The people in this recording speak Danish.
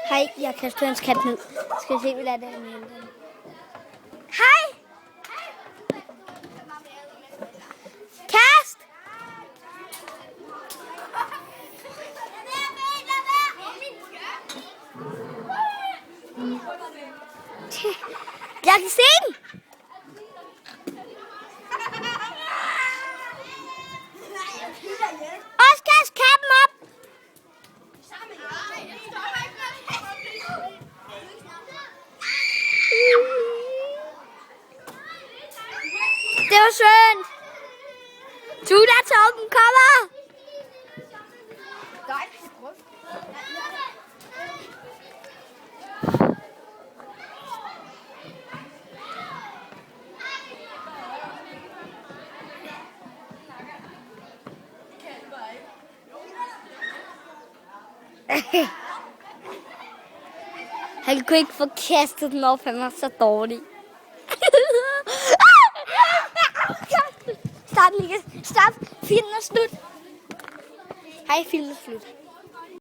Hej, jeg kaster hans kat ned. Skal vi se, hvad det er, med den. Hej! Kast! Jeg kan se den! Også kast kappen op! Det var skønt! Tuda Torben kommer! Han kunne ikke få kastet den op, han var så dårlig. Stop, filmen er slut. Hej, filmen er slut.